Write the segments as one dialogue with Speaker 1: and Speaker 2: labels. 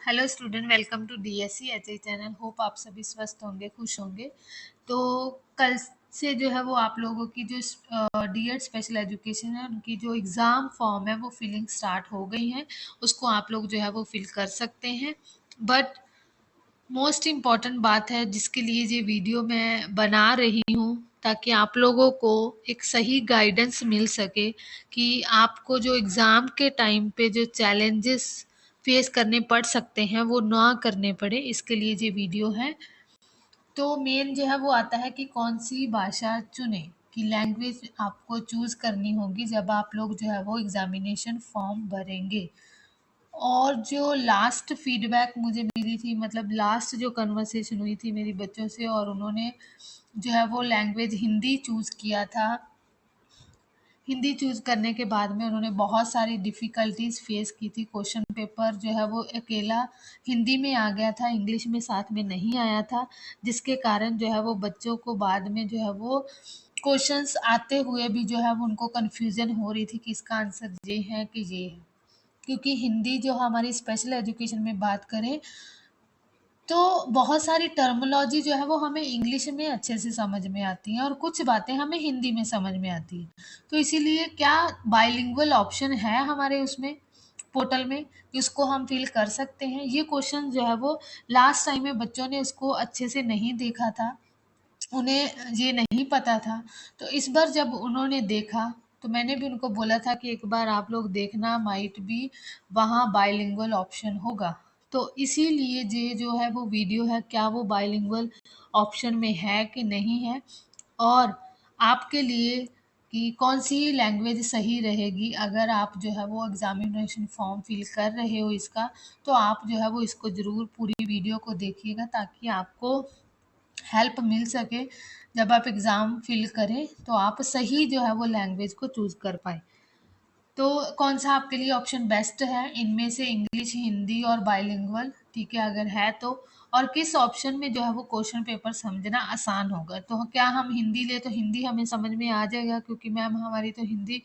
Speaker 1: Hello student, welcome to DSC HI channel. Hope आप सभी स्वस्थ होंगे, खुश होंगे। तो कल से जो है वो आप लोगों की जो डीएड स्पेशल एजुकेशन है उनकी जो एग्ज़ाम फॉर्म है वो फिलिंग स्टार्ट हो गई है। उसको आप लोग जो है वो फिल कर सकते हैं। बट मोस्ट इम्पॉर्टेंट बात है जिसके लिए ये वीडियो मैं बना रही हूँ, ताकि आप लोगों को एक सही गाइडेंस मिल सके कि आपको जो एग्ज़ाम के टाइम पे जो चैलेंजेस फेस करने पड़ सकते हैं वो ना करने पड़े, इसके लिए ये वीडियो है। तो मेन जो है वो आता है कि कौन सी भाषा चुने, कि लैंग्वेज आपको चूज़ करनी होगी जब आप लोग जो है वो एग्ज़ामिनेशन फॉर्म भरेंगे। और जो लास्ट फीडबैक मुझे मिली थी, मतलब लास्ट जो कन्वर्सेशन हुई थी मेरी बच्चों से, और उन्होंने जो है वो लैंग्वेज हिंदी चूज़ किया था। हिंदी चूज़ करने के बाद में उन्होंने बहुत सारी डिफ़िकल्टीज़ फेस की थी। क्वेश्चन पेपर जो है वो अकेला हिंदी में आ गया था, इंग्लिश में साथ में नहीं आया था, जिसके कारण जो है वो बच्चों को बाद में जो है वो क्वेश्चंस आते हुए भी जो है वो उनको कन्फ्यूज़न हो रही थी कि इसका आंसर ये है कि ये है। क्योंकि हिंदी जो हमारी स्पेशल एजुकेशन में बात करें तो बहुत सारी टर्मिनोलॉजी जो है वो हमें इंग्लिश में अच्छे से समझ में आती हैं और कुछ बातें हमें हिंदी में समझ में आती हैं। तो इसीलिए क्या बाइलिंगुअल ऑप्शन है हमारे उसमें पोर्टल में कि उसको हम फिल कर सकते हैं? ये क्वेश्चन जो है वो लास्ट टाइम में बच्चों ने उसको अच्छे से नहीं देखा था, उन्हें ये नहीं पता था। तो इस बार जब उन्होंने देखा तो मैंने भी उनको बोला था कि एक बार आप लोग देखना, माइट भी वहाँ बाइलिंगुअल ऑप्शन होगा। तो इसीलिए ये जो है वो वीडियो है, क्या वो बाइलिंगुअल ऑप्शन में है कि नहीं है, और आपके लिए कि कौन सी लैंग्वेज सही रहेगी। अगर आप जो है वो एग्जामिनेशन फॉर्म फिल कर रहे हो इसका, तो आप जो है वो इसको ज़रूर पूरी वीडियो को देखिएगा, ताकि आपको हेल्प मिल सके। जब आप एग्ज़ाम फिल करें तो आप सही जो है वो लैंग्वेज को चूज़ कर पाएँ। तो कौन सा आपके लिए ऑप्शन बेस्ट है इनमें से, इंग्लिश, हिंदी और बाइलिंगुअल, ठीक है अगर है तो? और किस ऑप्शन में जो है वो क्वेश्चन पेपर समझना आसान होगा? तो क्या हम हिंदी ले तो हिंदी हमें समझ में आ जाएगा, क्योंकि मैम हमारी तो हिंदी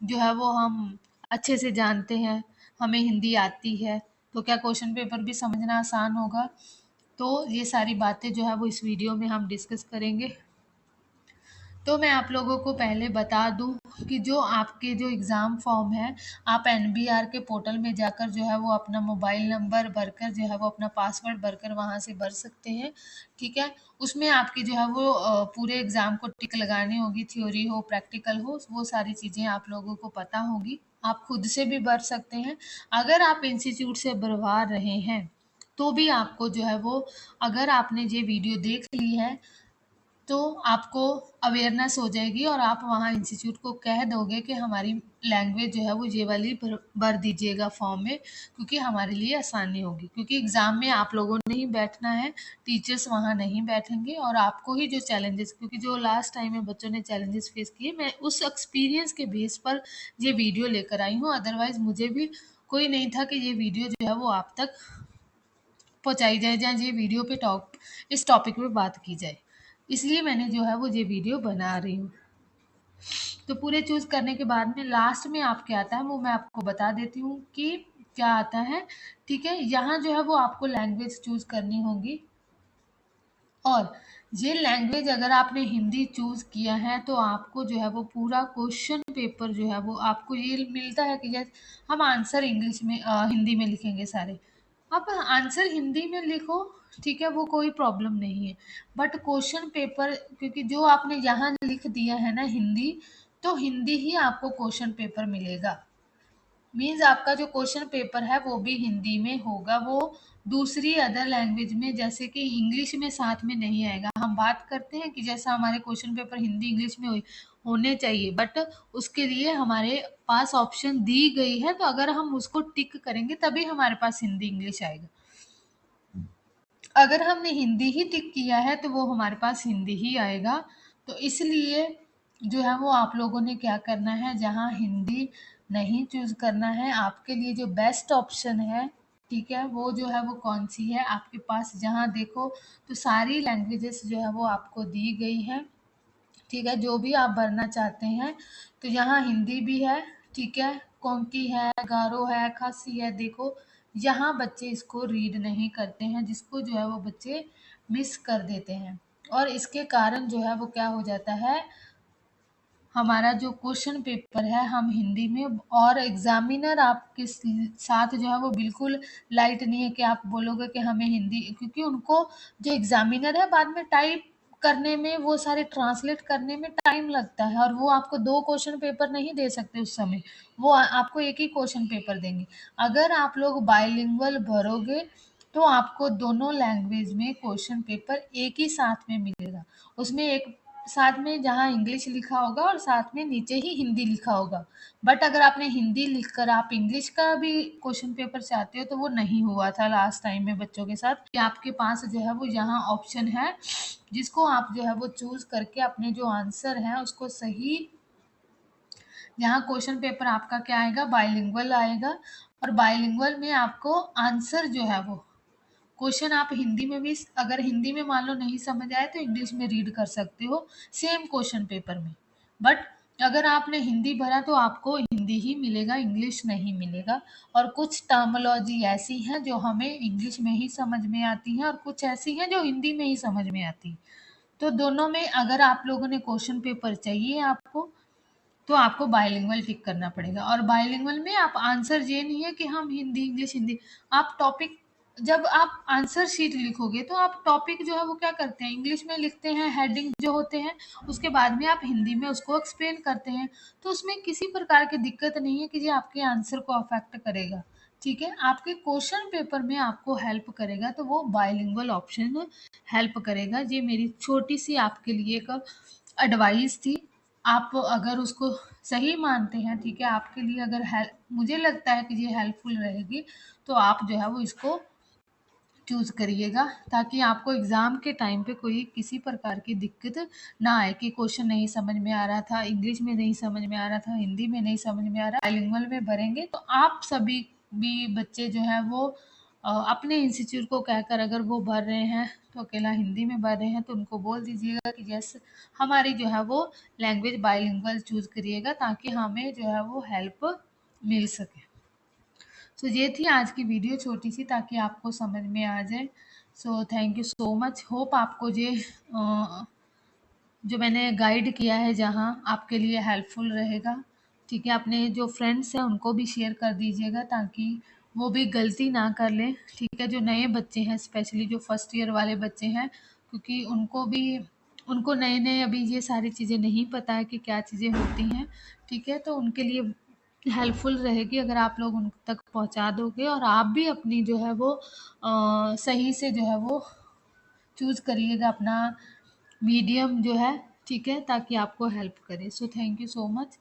Speaker 1: जो है वो हम अच्छे से जानते हैं, हमें हिंदी आती है। तो क्या क्वेश्चन पेपर भी समझना आसान होगा? तो ये सारी बातें जो है वो इस वीडियो में हम डिस्कस करेंगे। तो मैं आप लोगों को पहले बता दूं कि जो आपके जो एग्ज़ाम फॉर्म है, आप एनबीआर के पोर्टल में जाकर जो है वो अपना मोबाइल नंबर भरकर जो है वो अपना पासवर्ड भरकर वहाँ से भर सकते हैं, ठीक है। उसमें आपकी जो है वो पूरे एग्ज़ाम को टिक लगानी होगी, थ्योरी हो प्रैक्टिकल हो, वो सारी चीज़ें आप लोगों को पता होगी। आप खुद से भी भर सकते हैं। अगर आप इंस्टीट्यूट से भरवा रहे हैं तो भी आपको जो है वो, अगर आपने ये वीडियो देख ली है तो आपको अवेयरनेस हो जाएगी, और आप वहाँ इंस्टीट्यूट को कह दोगे कि हमारी लैंग्वेज जो है वो ये वाली भर भर दीजिएगा फॉर्म में, क्योंकि हमारे लिए आसानी होगी। क्योंकि एग्ज़ाम में आप लोगों ने ही बैठना है, टीचर्स वहाँ नहीं बैठेंगे, और आपको ही जो चैलेंजेस, क्योंकि जो लास्ट टाइम में बच्चों ने चैलेंजेस फेस किए, मैं उस एक्सपीरियंस के बेस पर ये वीडियो लेकर आई हूँ। अदरवाइज़ मुझे भी कोई नहीं था कि ये वीडियो जो है वो आप तक पहुँचाई जाए, जहाँ ये वीडियो पे इस टॉपिक पे बात की जाए। इसलिए मैंने जो है वो ये वीडियो बना रही हूँ। तो पूरे चूज़ करने के बाद में लास्ट में आप क्या आता है वो मैं आपको बता देती हूँ कि क्या आता है, ठीक है। यहाँ जो है वो आपको लैंग्वेज चूज़ करनी होगी, और ये लैंग्वेज अगर आपने हिंदी चूज़ किया है तो आपको जो है वो पूरा क्वेश्चन पेपर जो है वो आपको ये मिलता है कि जैसे हम आंसर इंग्लिश में हिंदी में लिखेंगे सारे, आप आंसर हिंदी में लिखो, ठीक है, वो कोई प्रॉब्लम नहीं है। बट क्वेश्चन पेपर, क्योंकि जो आपने यहाँ लिख दिया है ना हिंदी, तो हिंदी ही आपको क्वेश्चन पेपर मिलेगा। मीन्स आपका जो क्वेश्चन पेपर है वो भी हिंदी में होगा, वो दूसरी अदर लैंग्वेज में जैसे कि इंग्लिश में साथ में नहीं आएगा। हम बात करते हैं कि जैसा हमारे क्वेश्चन पेपर हिंदी इंग्लिश में होने चाहिए, बट उसके लिए हमारे पास ऑप्शन दी गई है, तो अगर हम उसको टिक करेंगे तभी हमारे पास हिंदी इंग्लिश आएगा। अगर हमने हिंदी ही टिक किया है तो वो हमारे पास हिंदी ही आएगा। तो इसलिए जो है वो आप लोगों ने क्या करना है, जहाँ हिंदी नहीं चूज़ करना है, आपके लिए जो बेस्ट ऑप्शन है, ठीक है, वो जो है वो कौन सी है आपके पास, जहाँ देखो तो सारी लैंग्वेजेस जो है वो आपको दी गई हैं, ठीक है, जो भी आप भरना चाहते हैं। तो यहाँ हिंदी भी है, ठीक है, कोंकणी है, गारो है, खासी है, देखो यहाँ बच्चे इसको रीड नहीं करते हैं, जिसको जो है वो बच्चे मिस कर देते हैं। और इसके कारण जो है वो क्या हो जाता है, हमारा जो क्वेश्चन पेपर है हम हिंदी में, और एग्जामिनर आपके साथ जो है वो बिल्कुल लाइट नहीं है कि आप बोलोगे कि हमें हिंदी, क्योंकि उनको जो एग्जामिनर है बाद में टाइप करने में, वो सारे ट्रांसलेट करने में टाइम लगता है, और वो आपको 2 क्वेश्चन पेपर नहीं दे सकते उस समय, वो आपको एक ही क्वेश्चन पेपर देंगे। अगर आप लोग बाइलिंगुअल भरोगे तो आपको दोनों लैंग्वेज में क्वेश्चन पेपर एक ही साथ में मिलेगा। उसमें एक साथ में जहाँ इंग्लिश लिखा होगा और साथ में नीचे ही हिंदी लिखा होगा। बट अगर आपने हिंदी लिखकर आप इंग्लिश का भी क्वेश्चन पेपर चाहते हो तो वो नहीं हुआ था लास्ट टाइम में बच्चों के साथ, कि आपके पास जो है वो यहाँ ऑप्शन है, जिसको आप जो है वो चूज करके अपने जो आंसर है उसको सही, यहाँ क्वेश्चन पेपर आपका क्या आएगा, बाइलिंगुअल आएगा। और बाइलिंगुअल में आपको आंसर जो है वो क्वेश्चन आप हिंदी में भी, अगर हिंदी में मान लो नहीं समझ आए तो इंग्लिश में रीड कर सकते हो सेम क्वेश्चन पेपर में। बट अगर आपने हिंदी भरा तो आपको हिंदी ही मिलेगा, इंग्लिश नहीं मिलेगा। और कुछ टर्मोलॉजी ऐसी हैं जो हमें इंग्लिश में ही समझ में आती हैं, और कुछ ऐसी हैं जो हिंदी में ही समझ में आती हैं। तो दोनों में अगर आप लोगों ने क्वेश्चन पेपर चाहिए आपको, तो आपको बाइलिंगुअल टिक करना पड़ेगा। और बाइलिंगुअल में आप आंसर ये नहीं है कि हम हिंदी इंग्लिश हिंदी, आप टॉपिक, जब आप आंसर शीट लिखोगे तो आप टॉपिक जो है वो क्या करते हैं, इंग्लिश में लिखते हैं, हेडिंग जो होते हैं, उसके बाद में आप हिंदी में उसको एक्सप्लेन करते हैं। तो उसमें किसी प्रकार की दिक्कत नहीं है कि ये आपके आंसर को अफेक्ट करेगा। ठीक है, आपके क्वेश्चन पेपर में आपको हेल्प करेगा तो वो बाइलिंगुअल ऑप्शन हेल्प करेगा। ये मेरी छोटी सी आपके लिए एक एडवाइस थी। आप अगर उसको सही मानते हैं, ठीक है, आपके लिए अगर हेल्प, मुझे लगता है कि ये हेल्पफुल रहेगी, तो आप जो है वो इसको चूज़ करिएगा, ताकि आपको एग्ज़ाम के टाइम पे कोई किसी प्रकार की दिक्कत ना आए कि क्वेश्चन नहीं समझ में आ रहा था, इंग्लिश में नहीं समझ में आ रहा था, हिंदी में नहीं समझ में आ रहा, बाइलिंगुअल में भरेंगे तो आप सभी भी बच्चे जो हैं वो अपने इंस्टीट्यूट को कहकर, अगर वो भर रहे हैं तो अकेला हिंदी में भर रहे हैं तो उनको बोल दीजिएगा कि यस, हमारी जो है वो लैंग्वेज बाइलिंगुअल चूज़ करिएगा, ताकि हमें जो है वो हेल्प मिल सके। तो ये थी आज की वीडियो छोटी सी, ताकि आपको समझ में आ जाए। So thank you so much, hope आपको ये जो मैंने गाइड किया है जहाँ आपके लिए हेल्पफुल रहेगा। ठीक है, अपने जो फ्रेंड्स हैं उनको भी शेयर कर दीजिएगा, ताकि वो भी गलती ना कर लें। ठीक है, जो नए बच्चे हैं, स्पेशली जो फर्स्ट ईयर वाले बच्चे हैं, क्योंकि उनको नए नए अभी ये सारी चीज़ें नहीं पता है कि क्या चीज़ें होती हैं। ठीक है, तो उनके लिए हेल्पफुल रहेगी अगर आप लोग उन तक पहुंचा दोगे, और आप भी अपनी जो है वो सही से जो है वो चूज़ करिएगा अपना मीडियम जो है, ठीक है, ताकि आपको हेल्प करे। So thank you so much.